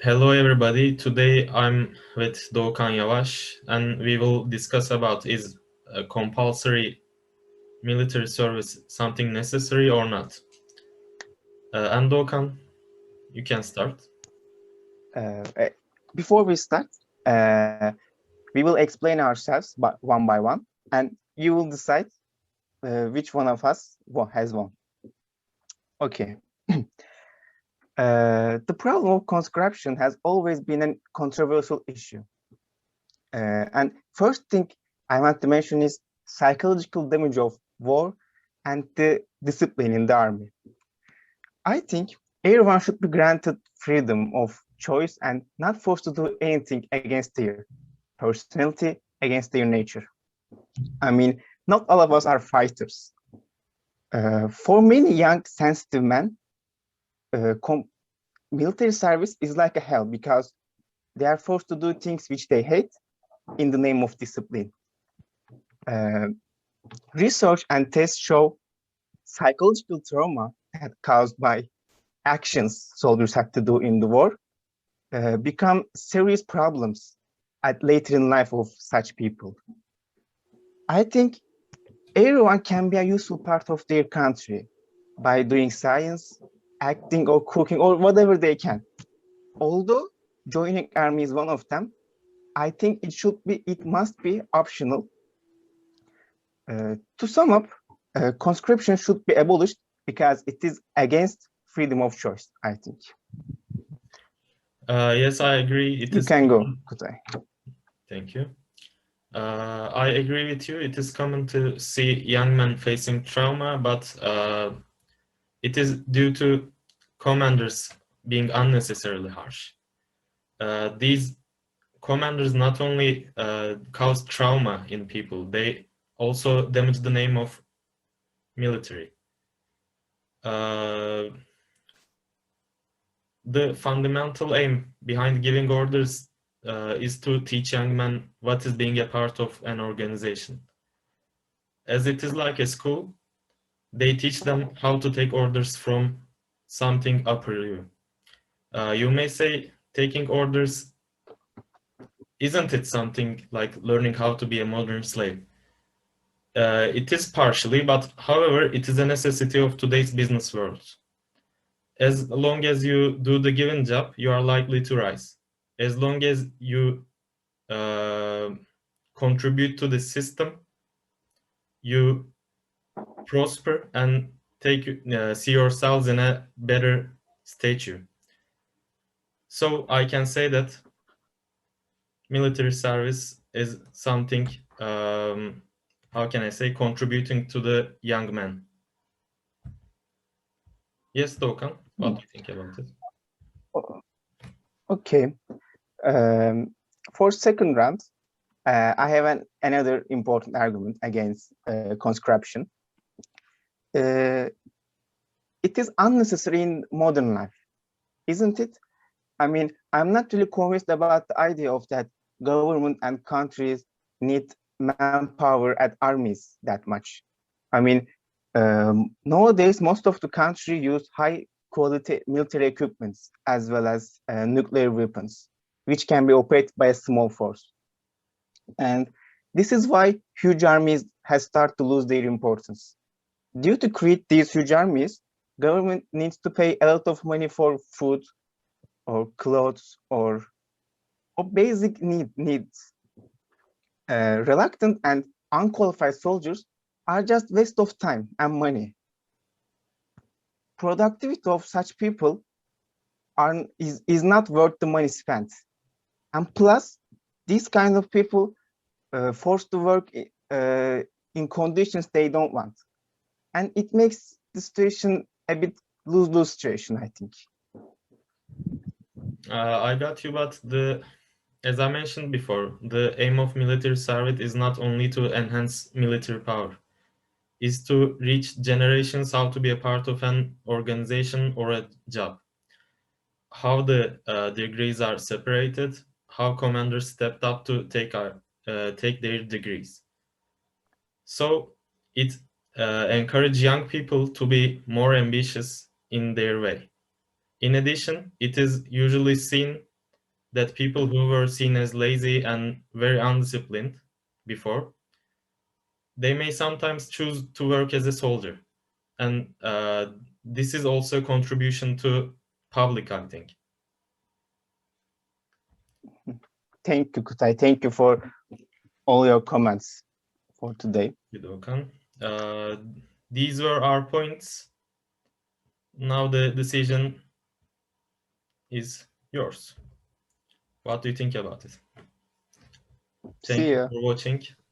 Hello everybody. Today I'm with Doğukan Yavaş and we will discuss about is a compulsory military service something necessary or not. And Doğukan, you can start. Uh, uh, Before we start, we will explain ourselves one by one, and you will decide which one of us has won. Okay. The problem of conscription has always been a controversial issue. And first thing I want to mention is psychological damage of war and the discipline in the army. I think everyone should be granted freedom of choice and not forced to do anything against their personality, against their nature. I mean, not all of us are fighters. For many young, sensitive men, military service is like a hell because they are forced to do things which they hate in the name of discipline. Research and tests show psychological trauma that caused by actions soldiers have to do in the war become serious problems at later in life of such people. I think everyone can be a useful part of their country by doing science, acting or cooking or whatever they can. Although joining army is one of them, I think it must be optional. To sum up, conscription should be abolished because it is against freedom of choice, I think. Yes, I agree. You can go, Kutay. Thank you. I agree with you. It is common to see young men facing trauma, but it is due to commanders being unnecessarily harsh. These commanders not only cause trauma in people, they also damage the name of military. The fundamental aim behind giving orders is to teach young men what is being a part of an organization. As it is like a school, they teach them how to take orders from something upper you. You may say taking orders, isn't it something like learning how to be a modern slave? It is partially, but however, it is a necessity of today's business world. As long as you do the given job, you are likely to rise. As long as you contribute to the system, you prosper and see yourselves in a better stature. So I can say that military service is something, how can I say, contributing to the young man. Yes, Doğukan, what do you think about it? Okay. For second round, I have another important argument against conscription. It is unnecessary in modern life, isn't it? I mean, I'm not really convinced about the idea of that government and countries need manpower at armies that much. I mean, nowadays, most of the country use high quality military equipments as well as nuclear weapons, which can be operated by a small force. And this is why huge armies has started to lose their importance. Due to create these huge armies, government needs to pay a lot of money for food or clothes or basic needs. Reluctant and unqualified soldiers are just waste of time and money. Productivity of such people is not worth the money spent. And plus, these kind of people forced to work in conditions they don't want. And it makes the situation a bit lose-lose situation, I think. I got you, but as I mentioned before, the aim of military service is not only to enhance military power, is to reach generations how to be a part of an organization or a job. How the degrees are separated, how commanders stepped up to take their degrees. So it encourages young people to be more ambitious in their way. In addition, it is usually seen that people who were seen as lazy and very undisciplined before, they may sometimes choose to work as a soldier. And this is also a contribution to public, I think. Thank you, Kutay. Thank you for all your comments for today. Okan. These were our points. Now the decision is yours. What do you think about it? Thank See you you. for watching.